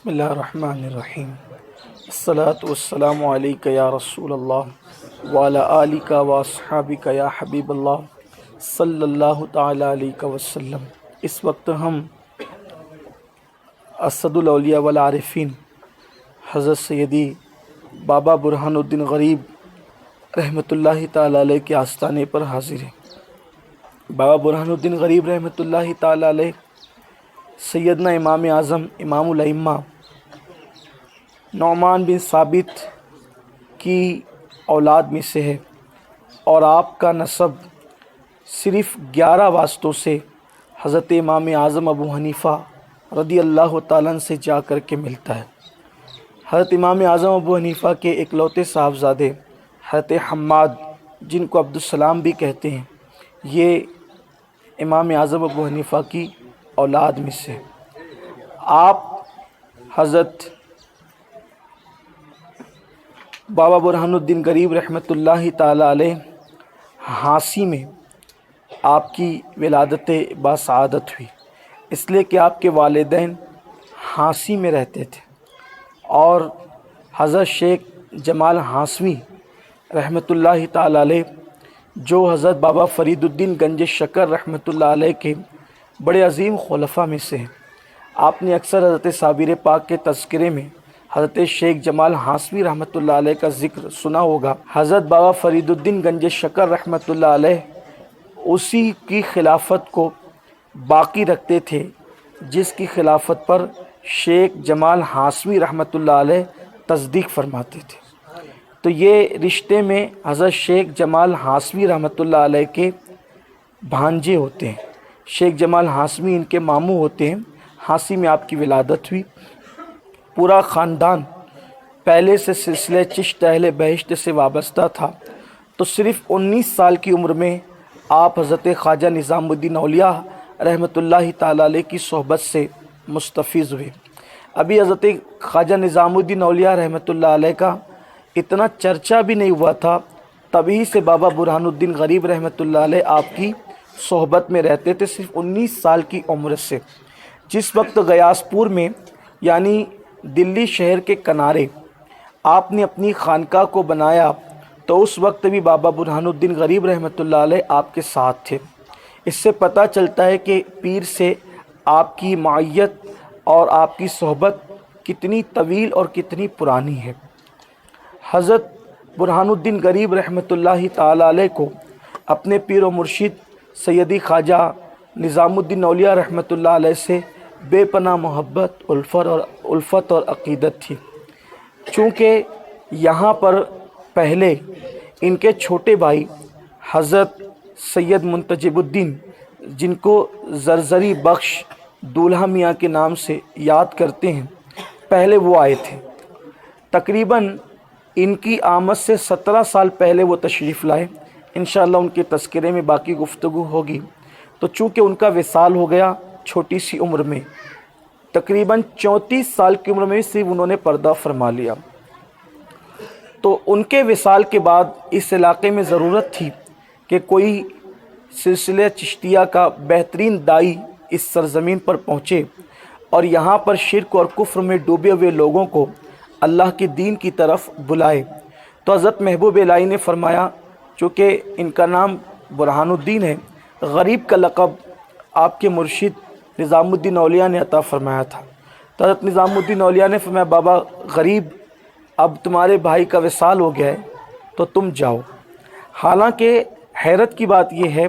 بسم اللہ الرحمن الرحیم الصلاۃ والسلام علیک یا رسول اللہ وعلی آلک و اصحابک یا حبیب اللہ صلی اللہ تعالی علیہ وسلم۔ اس وقت ہم اسد الاولیاء والعارفین حضرت سیدی بابا برہان الدین غریب رحمۃ اللہ تعالی علیہ کے آستانے پر حاضر ہیں۔ بابا برہان الدین غریب رحمۃ اللہ تعالی علیہ سیدنا امام اعظم امام الائمہ نعمان بن ثابت کی اولاد میں سے ہے، اور آپ کا نسب صرف 11 واسطوں سے حضرت امام اعظم ابو حنیفہ رضی اللہ تعالیٰ عنہ سے جا کر کے ملتا ہے۔ حضرت امام اعظم ابو حنیفہ کے اکلوتے صاحبزادے حضرت حماد، جن کو عبدالسلام بھی کہتے ہیں، یہ امام اعظم ابو حنیفہ کی اولاد میں سے۔ آپ حضرت بابا برہان الدین غریب رحمۃ اللہ تعالی علیہ ہانسی میں آپ کی ولادت باسعادت ہوئی، اس لیے کہ آپ کے والدین ہانسی میں رہتے تھے، اور حضرت شیخ جمال ہانسوی رحمۃ اللہ تعالی علیہ جو حضرت بابا فرید الدین گنج شکر رحمۃ اللہ علیہ کے بڑے عظیم خلفاء میں سے ہیں۔ آپ نے اکثر حضرت صابر پاک کے تذکرے میں حضرت شیخ جمال ہانسوی رحمۃ اللہ علیہ کا ذکر سنا ہوگا۔ حضرت بابا فرید الدین گنج شکر رحمۃ اللہ علیہ اسی کی خلافت کو باقی رکھتے تھے جس کی خلافت پر شیخ جمال ہانسوی رحمۃ اللہ علیہ تصدیق فرماتے تھے۔ تو یہ رشتے میں حضرت شیخ جمال ہانسوی رحمۃ اللہ علیہ کے بھانجے ہوتے ہیں۔ شیخ جمال ہانسوی ان کے ماموں ہوتے ہیں۔ ہانسی میں آپ کی ولادت ہوئی۔ پورا خاندان پہلے سے سلسلہ چشت اہل بہشت سے وابستہ تھا، تو صرف 19 سال کی عمر میں آپ حضرت خواجہ نظام الدین اولیاء رحمۃ اللہ تعالی علیہ کی صحبت سے مستفیض ہوئے۔ ابھی حضرت خواجہ نظام الدین اولیاء رحمۃ اللہ علیہ کا اتنا چرچا بھی نہیں ہوا تھا، تبھی سے بابا برہان الدین غریب رحمۃ اللہ علیہ آپ کی صحبت میں رہتے تھے، صرف 19 سال کی عمر سے۔ جس وقت غیاث پور میں یعنی دلی شہر کے کنارے آپ نے اپنی خانقاہ کو بنایا، تو اس وقت بھی بابا برہان الدین غریب رحمۃ اللہ علیہ آپ کے ساتھ تھے۔ اس سے پتہ چلتا ہے کہ پیر سے آپ کی معیت اور آپ کی صحبت کتنی طویل اور کتنی پرانی ہے۔ حضرت برہان الدین غریب رحمۃ اللہ تعالی علیہ کو اپنے پیر و مرشد سیدی خواجہ نظام الدین اولیاء رحمۃ اللہ علیہ سے بے پناہ محبت، الفت اور عقیدت تھی۔ چونکہ یہاں پر پہلے ان کے چھوٹے بھائی حضرت سید منتجب الدین، جن کو زرزری بخش دولہا میاں کے نام سے یاد کرتے ہیں، پہلے وہ آئے تھے۔ تقریباً ان کی آمد سے 17 سال پہلے وہ تشریف لائے۔ انشاءاللہ ان کے تذکرے میں باقی گفتگو ہوگی۔ تو چونکہ ان کا وصال ہو گیا چھوٹی سی عمر میں، تقریباً 34 سال کی عمر میں صرف انہوں نے پردہ فرما لیا، تو ان کے وصال کے بعد اس علاقے میں ضرورت تھی کہ کوئی سلسلہ چشتیہ کا بہترین دائی اس سرزمین پر پہنچے اور یہاں پر شرک اور کفر میں ڈوبے ہوئے لوگوں کو اللہ کے دین کی طرف بلائے۔ تو حضرت محبوب الہی نے فرمایا، چونکہ ان کا نام برہان الدین ہے، غریب کا لقب آپ کے مرشد نظام الدین اولیاء نے عطا فرمایا تھا، تو حضرت نظام الدین اولیاء نے فرمایا، بابا غریب اب تمہارے بھائی کا وصال ہو گیا ہے تو تم جاؤ۔ حالانکہ حیرت کی بات یہ ہے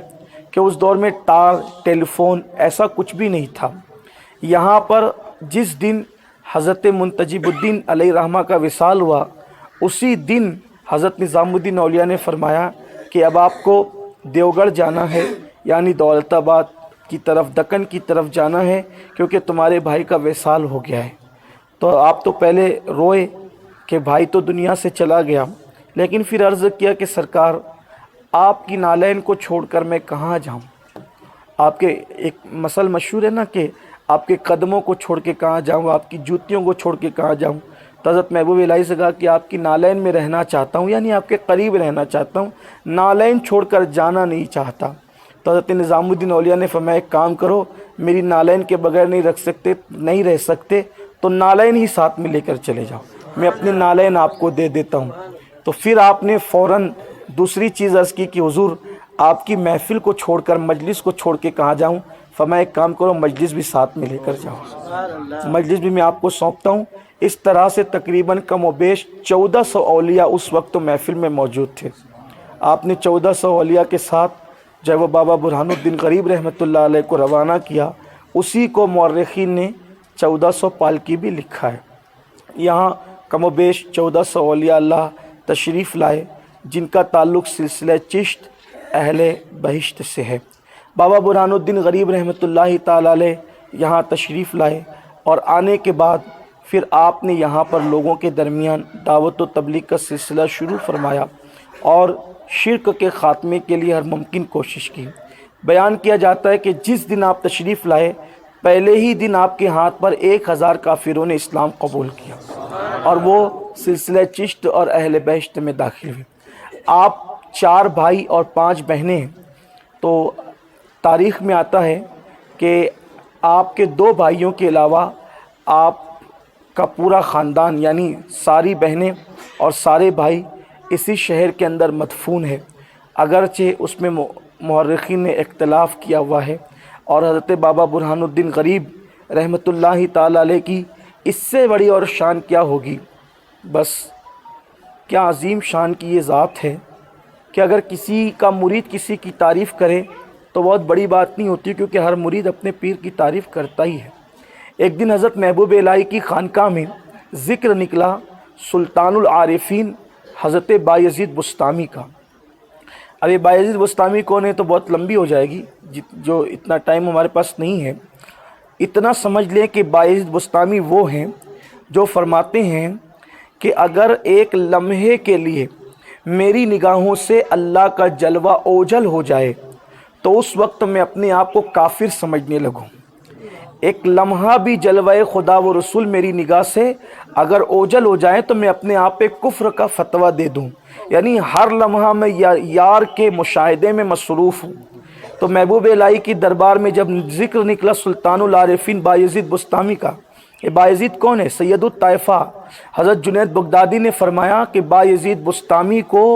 کہ اس دور میں ٹار، ٹیلی فون ایسا کچھ بھی نہیں تھا۔ یہاں پر جس دن حضرت منتجب الدین علیہ رحمہ کا وصال ہوا، اسی دن حضرت نظام الدین اولیاء نے فرمایا کہ اب آپ کو دیوگڑھ جانا ہے، یعنی دولت آباد کی طرف، دکن کی طرف جانا ہے، کیونکہ تمہارے بھائی کا وصال ہو گیا ہے۔ تو آپ تو پہلے روئے کہ بھائی تو دنیا سے چلا گیا، لیکن پھر عرض کیا کہ سرکار آپ کی نالین کو چھوڑ کر میں کہاں جاؤں؟ آپ کے ایک مثل مشہور ہے نا کہ آپ کے قدموں کو چھوڑ کے کہاں جاؤں، آپ کی جوتیوں کو چھوڑ کے کہاں جاؤں؟ تو حضرت محبوب الہی سے کہا کہ آپ کی نالین میں رہنا چاہتا ہوں، یعنی آپ کے قریب رہنا چاہتا ہوں، نالین چھوڑ کر جانا نہیں چاہتا۔ تو حضرت نظام الدین اولیاء نے فرمایا ایک کام کرو، میری نالین کے بغیر نہیں رہ سکتے، تو نالین ہی ساتھ میں لے کر چلے جاؤ، میں اپنے نالین آپ کو دے دیتا ہوں۔ تو پھر آپ نے فوراً دوسری چیز عرض کی کہ حضور آپ کی محفل کو چھوڑ کر مجلس کو چھوڑ کے کہاں جاؤں؟ فرمایا ایک کام کرو، مجلس بھی ساتھ میں لے کر جاؤ، مجلس بھی میں آپ کو سونپتا ہوں۔ اس طرح سے تقریباً کم و بیش 1400 اولیاء اس وقت تو محفل میں موجود تھے۔ آپ نے 1400 اولیاء کے ساتھ جو ہے وہ بابا برہان الدین غریب رحمۃ اللہ علیہ کو روانہ کیا۔ اسی کو مورخین نے 1400 پالکی بھی لکھا ہے۔ یہاں کم و بیش 1400 اولیاء اللہ تشریف لائے جن کا تعلق سلسلہ چشت اہل بہشت سے ہے۔ بابا برہان الدین غریب رحمۃ اللہ تعالی علیہ یہاں تشریف لائے اور آنے کے بعد پھر آپ نے یہاں پر لوگوں کے درمیان دعوت و تبلیغ کا سلسلہ شروع فرمایا اور شرک کے خاتمے کے لیے ہر ممکن کوشش کی۔ بیان کیا جاتا ہے کہ جس دن آپ تشریف لائے پہلے ہی دن آپ کے ہاتھ پر 1000 کافروں نے اسلام قبول کیا اور وہ سلسلہ چشت اور اہل بہشت میں داخل ہوئے۔ آپ 4 بھائی اور 5 بہنیں ہیں، تو تاریخ میں آتا ہے کہ آپ کے 2 بھائیوں کے علاوہ آپ کا پورا خاندان یعنی ساری بہنیں اور سارے بھائی اسی شہر کے اندر مدفون ہے، اگرچہ اس میں مورخین نے اختلاف کیا ہوا ہے۔ اور حضرت بابا برہان الدین غریب رحمۃ اللہ تعالی علیہ کی اس سے بڑی اور شان کیا ہوگی، بس کیا عظیم شان کی یہ ذات ہے کہ اگر کسی کا مرید کسی کی تعریف کرے تو بہت بڑی بات نہیں ہوتی، کیونکہ ہر مرید اپنے پیر کی تعریف کرتا ہی ہے۔ ایک دن حضرت محبوب الہی کی خانقاہ میں ذکر نکلا سلطان العارفین حضرت بایزید بسطامی کا۔ اب یہ بایزید بسطامی کون ہے تو بہت لمبی ہو جائے گی، جو اتنا ٹائم ہمارے پاس نہیں ہے۔ اتنا سمجھ لیں کہ بایزید بسطامی وہ ہیں جو فرماتے ہیں کہ اگر ایک لمحے کے لیے میری نگاہوں سے اللہ کا جلوہ اوجھل ہو جائے تو اس وقت میں اپنے آپ کو کافر سمجھنے لگوں۔ ایک لمحہ بھی جلوہ خدا و رسول میری نگاہ سے اگر اوجھل ہو جائے تو میں اپنے آپ پہ کفر کا فتویٰ دے دوں، یعنی ہر لمحہ میں یار کے مشاہدے میں مصروف ہوں۔ تو محبوب الہی کی دربار میں جب ذکر نکلا سلطان العارفین بایزید بسطامی کا، یہ بایزید کون ہے؟ سید الطائفہ حضرت جنید بغدادی نے فرمایا کہ بایزید بسطامی کو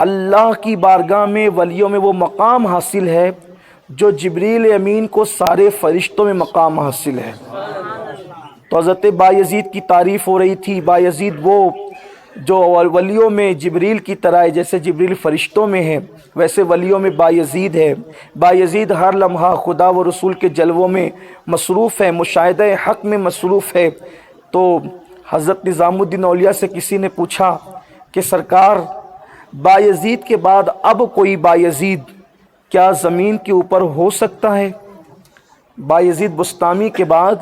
اللہ کی بارگاہ میں ولیوں میں وہ مقام حاصل ہے جو جبریل امین کو سارے فرشتوں میں مقام حاصل ہے۔ تو حضرت بایزید کی تعریف ہو رہی تھی، بایزید وہ جو ولیوں میں جبریل کی طرح ہے، جیسے جبریل فرشتوں میں ہے ویسے ولیوں میں بایزید ہے۔ بایزید ہر لمحہ خدا و رسول کے جلووں میں مصروف ہے، مشاہدہ حق میں مصروف ہے۔ تو حضرت نظام الدین اولیاء سے کسی نے پوچھا کہ سرکار بایزید کے بعد اب کوئی بایزید کیا زمین کے اوپر ہو سکتا ہے؟ بایزید بسطامی کے بعد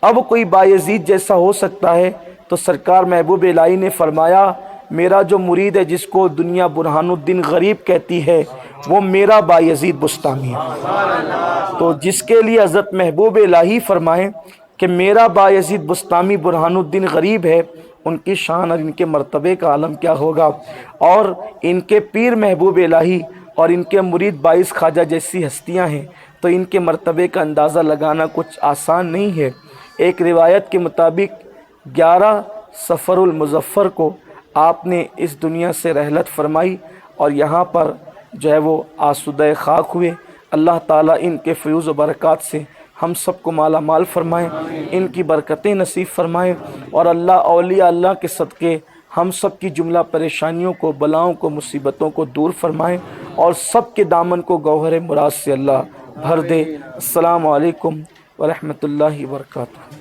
اب کوئی بایزید جیسا ہو سکتا ہے؟ تو سرکار محبوب الہی نے فرمایا میرا جو مرید ہے جس کو دنیا برہان الدین غریب کہتی ہے وہ میرا بایزید بسطامی ہے۔ تو جس کے لیے حضرت محبوب الہی فرمائیں کہ میرا بایزید بسطامی برہان الدین غریب ہے، ان کی شان اور ان کے مرتبے کا عالم کیا ہوگا۔ اور ان کے پیر محبوب الہی اور ان کے مرید باعث خواجہ جیسی ہستیاں ہیں، تو ان کے مرتبے کا اندازہ لگانا کچھ آسان نہیں ہے۔ ایک روایت کے مطابق 11 صفر المظفر کو آپ نے اس دنیا سے رحلت فرمائی اور یہاں پر جو ہے وہ آسودہ خاک ہوئے۔ اللہ تعالیٰ ان کے فیوز و برکات سے ہم سب کو مالا مال فرمائیں، ان کی برکتیں نصیب فرمائیں، اور اللہ اولیاء اللہ کے صدقے ہم سب کی جملہ پریشانیوں کو، بلاؤں کو، مصیبتوں کو دور فرمائیں اور سب کے دامن کو گوہر مراد سے اللہ بھر دے۔ السلام علیکم ورحمۃ اللہ وبرکاتہ۔